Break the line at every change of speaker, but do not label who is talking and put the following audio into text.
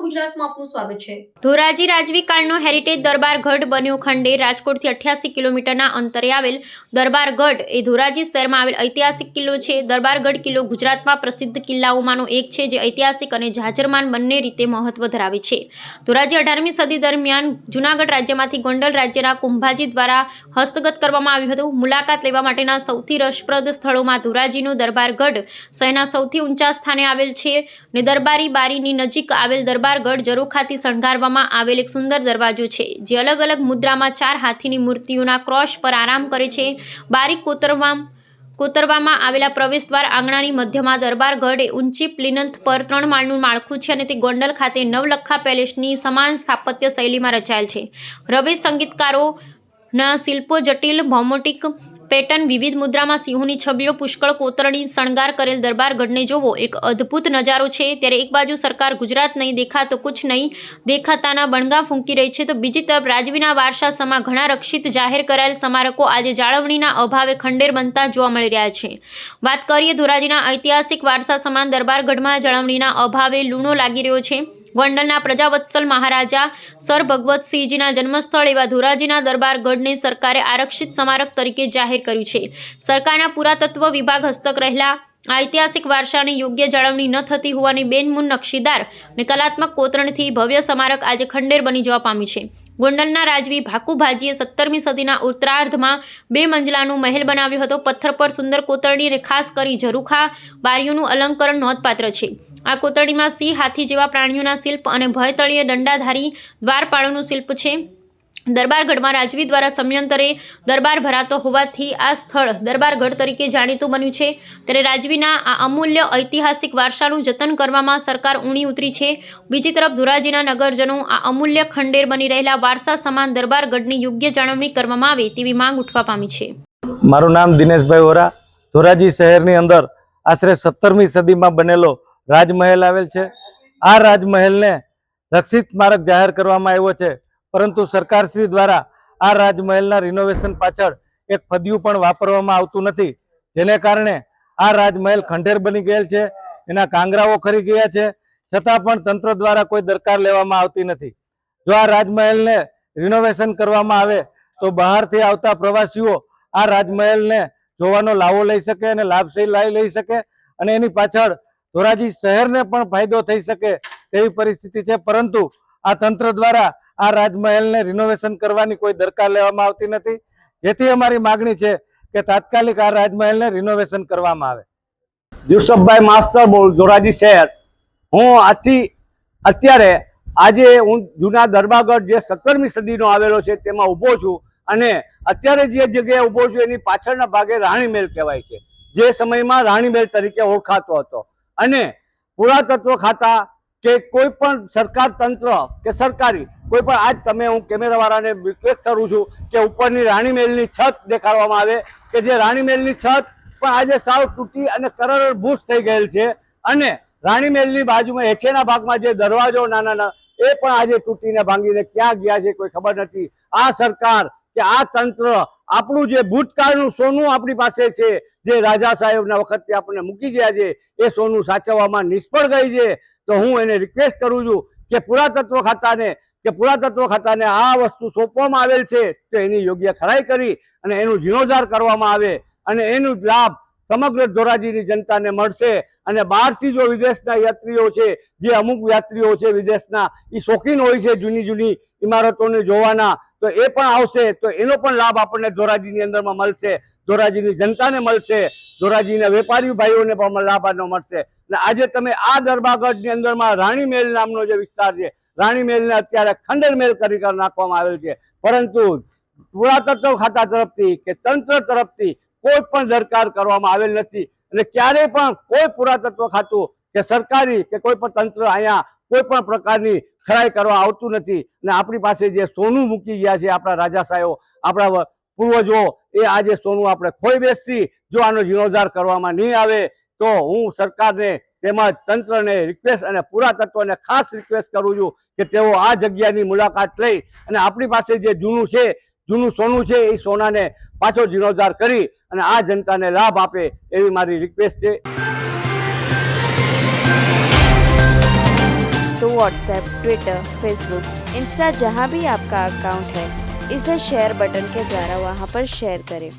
ગુજરાતમાં આપનું સ્વાગત છે।
ધોરાજી રાજવી કાળનો હેરિટેજ દરબારગઢ બન્યો ખંડે। રાજકોટથી 88 કિલોમીટરના અંતરે આવેલ દરબારગઢ એ ધોરાજી શહેરમાં આવેલ ઐતિહાસિક કિલ્લો છે। દરબારગઢ કિલ્લો ગુજરાતમાં પ્રસિદ્ધ કિલ્લાઓમાંનો એક છે, જે ઐતિહાસિક અને જાજરમાન બંને રીતે મહત્વ ધરાવે છે। ધોરાજી 18મી સદી દરમિયાન જૂનાગઢ રાજ્યમાંથી ગોંડલ રાજ્યના કુંભાજી દ્વારા હસ્તગત કરવામાં આવ્યું હતું। મુલાકાત લેવા માટેના સૌથી રસપ્રદ સ્થળોમાં ધોરાજીનો દરબારગઢ શહેરના સૌથી ઊંચા સ્થાને આવેલ છે ને દરબારી બારીની નજીક આવેલ દરબારગઢ ઝરોખાથી શણગારવામાં આવેલ એક સુંદર દરવાજો છે, જે અલગ અલગ મુદ્રામાં 4 હાથીની મૂર્તિઓના ક્રોસ પર આરામ કરે છે। બારી કોતરવામાં આવેલા પ્રવેશદ્વાર આંગણાની મધ્યમાં દરબારગઢ એ ઊંચી પ્લિનથ પર 3 માળનું માળખું છે અને તે ગોંડલ ખાતે નવલખા પેલેસની સમાન સ્થાપત્ય શૈલીમાં રચાયેલ છે। રવેશ સંગીતકારોના શિલ્પો જટિલ ભૌમિતિક પેટર્ન, વિવિધ મુદ્રામાં સિંહોની છબીઓ, પુષ્કળ કોતરણી શણગાર કરેલ દરબારગઢને જોવો એક અદ્ભુત નજારો છે। ત્યારે એક બાજુ સરકાર ગુજરાત નહીં દેખા તો કુછ નહીં દેખાતાના બણગા ફૂંકી રહી છે, તો બીજી તરફ રાજવીના વારસા સમા ઘણા રક્ષિત જાહેર કરાયેલ સ્મારકો આજે જાળવણીના અભાવે ખંડેર બનતા જોવા મળી રહ્યા છે। વાત કરીએ ધોરાજીના ઐતિહાસિક વારસા સમાન દરબારગઢમાં જાળવણીના અભાવે લૂણો લાગી રહ્યો છે। ગોંડલના પ્રજાવત્સલ મહારાજા સર ભગવતસિંહજીના જન્મસ્થળ એવા ધોરાજીના દરબારગઢને સરકારે આરક્ષિત સ્મારક તરીકે જાહેર કર્યું છે। સરકારના પુરાતત્વ વિભાગ હસ્તક રહેલા ઐતિહાસિક વારસાની યોગ્ય જાળવણી ન થતી હોવાની બેનમૂન નકશીદાર અને કલાત્મક કોતરણથી ભવ્ય સ્મારક આજે ખંડેર બની જવા પામ્યું છે। ગોંડલના રાજવી ભાકુભાજીએ 17મી સદીના ઉત્તરાર્ધમાં 2 મંજલાનું મહેલ બનાવ્યો હતો। પથ્થર પર સુંદર કોતરણી અને ખાસ કરી ઝરૂખા બારીઓનું અલંકરણ નોંધપાત્ર છે। આ કોતરણીમાં સિંહ, હાથી જેવા પ્રાણીઓના શિલ્પ અને ભયતળીય દંડાધારી દ્વારપાળોનું શિલ્પ છે। દરબારગઢમાં રાજવી દ્વારા સમયાંતરે દરબાર ભરાતો હોવાથી આ સ્થળ દરબારગઢ તરીકે જાણીતું બન્યું છે। ત્યારે રાજવીના આ અમૂલ્ય ઐતિહાસિક વારસાનું જતન કરવામાં સરકાર ઊણી ઉતરી છે। બીજી તરફ ધોરાજીના નગરજનો આ અમૂલ્ય ખંડેર બની રહેલા વારસા સમાન દરબારગઢની યોગ્ય જાળવણી કરવામાં આવે તેવી માંગ ઉઠવા પામી છે।
મારું નામ દિનેશભાઈ વોરા। ધોરાજી શહેરની અંદર આશરે 17મી સદીમાં બનેલો રાજમહેલ આવેલ છે। આ રાજમહેલને રક્ષિત સ્મારક જાહેર કરવામાં આવ્યો છે, પરંતુ સરકારશ્રી દ્વારા આ રાજમહેલના રિનોવેશન પાછળ એક ફદિયું પણ વાપરવામાં આવતું નથી, જેને કારણે આ રાજમહેલ ખંડેર બની ગયેલ છે। એના કાંગરાઓ ખરી ગયા છે, છતાં પણ તંત્ર દ્વારા કોઈ દરકાર લેવામાં આવતી નથી। જો આ રાજમહેલને રિનોવેશન કરવામાં આવે તો બહારથી આવતા પ્રવાસીઓ આ રાજમહેલને જોવાનો લાવો લઈ શકે અને લાભ લઈ શકે, અને એની પાછળ ધોરાજી શહેરને પણ ફાયદો થઈ શકે તેવી પરિસ્થિતિ છે। પરંતુ આ તંત્ર દ્વારા આ રાજમહેલને રિનોવેશન કરવાની કોઈ દરકાર લેવામાં આવતી નથી, જેથી અમારી માગણી છે કે તાત્કાલિક આ રાજમહેલને રિનોવેશન કરવામાં આવે।
યુસુફભાઈ માસ્તર બોલ, ધોરાજી શહેર। હું અત્યારે હું જૂના દરબારગઢ જે 17મી સદીનો આવેલો છે તેમાં ઊભો છું, અને અત્યારે જે જગ્યાએ ઊભો છું એની પાછળના ભાગે રાણીમહેલ કહેવાય છે, જે સમયમાં રાણીમહેલ તરીકે ઓળખાતો હતો। અને પુરાતત્વ ખાતા કે કોઈ પણ સરકાર તંત્ર કે સરકારી કોઈ પણ, આજ તમે હું કેમેરાવાળાને રિક્વેસ્ટ કરું છું કે ઉપરની રાણીમહેલની છત દેખાડવામાં આવે, કે જે રાણીમહેલની છત પણ આજે સાવ તૂટી અને કરડભૂસ થઈ ગયેલ છે, અને રાણીમહેલની બાજુમાં હેઠેના ભાગમાં જે દરવાજો નાના એ પણ આજે તૂટીને ભાંગીને ક્યાં ગયા છે કોઈ ખબર નથી। આ સરકાર કે આ તંત્ર આપણું જે ભૂતકાળનું સોનું આપણી પાસે છે, જે રાજા સાહેબના વખતે આપણને મૂકી ગયા છે, એ સોનું સાચવવામાં નિષ્ફળ ગઈ છે। તો હું એને રિક્વેસ્ટ કરું છું કે પુરાતત્વ ખાતાને આ વસ્તુ સોંપવામાં આવેલ છે તો એની યોગ્ય ખરાઈ કરી અને એનું જીર્ણોદ્ધાર કરવામાં આવે, અને એનું લાભ સમગ્ર ધોરાજીની જનતાને મળશે। અને બહારથી જો વિદેશના યાત્રીઓ છે, જે અમુક યાત્રીઓ છે વિદેશના, એ શોખીન હોય છે જૂની ઇમારતોને જોવાના, તો એ પણ આવશે, તો એનો પણ લાભ આપણને ધોરાજીની અંદરમાં મળશે, ધોરાજીની જનતાને મળશે, ધોરાજીના વેપારી ભાઈઓને પણ લાભ આનો મળશે। અને આજે તમે આ દરબારગઢની અંદરમાં રાણીમહેલ નામનો જે વિસ્તાર છે, રાણીમહેલને અત્યારે ખંડેર મહેલ કરી નાખવામાં આવેલ છે, પરંતુ પુરાતત્વ ખાતા તરફથી કે તંત્ર તરફથી કોઈ પણ દરકાર કરવામાં આવેલ નથી, અને ક્યારેય પણ કોઈ પુરાતત્વ ખાતું કે સરકારી કે કોઈ પણ તંત્ર અહીંયા કોઈ પણ પ્રકારની ખરાઈ કરવા આવતું નથી। અને આપણી પાસે જે સોનું મૂકી ગયા છે આપણા રાજા સાહેબો, આપણા પૂર્વજો, એ આજે સોનું આપણે ખોઈ બેસી, જો આનો જીર્ણોદ્ધાર કરવામાં નહીં આવે તો હું સરકારને તેમજ તંત્રને રિક્વેસ્ટ અને પુરાતત્વને ખાસ રિક્વેસ્ટ કરું છું કે તેઓ આ જગ્યાની મુલાકાત લઈ અને આપણી પાસે જે જૂનું સોનું છે એ સોનાને પાછો જીર્ણોદ્ધાર કરી અને આ જનતાને લાભ આપે એવી મારી રિક્વેસ્ટ છે।
તો
व्हाट्सएप, ट्विटर, फेसबुक, इंस्टा जहाँ भी आपका अकाउंट है, इसे शेयर बटन के द्वारा वहाँ पर शेयर करें।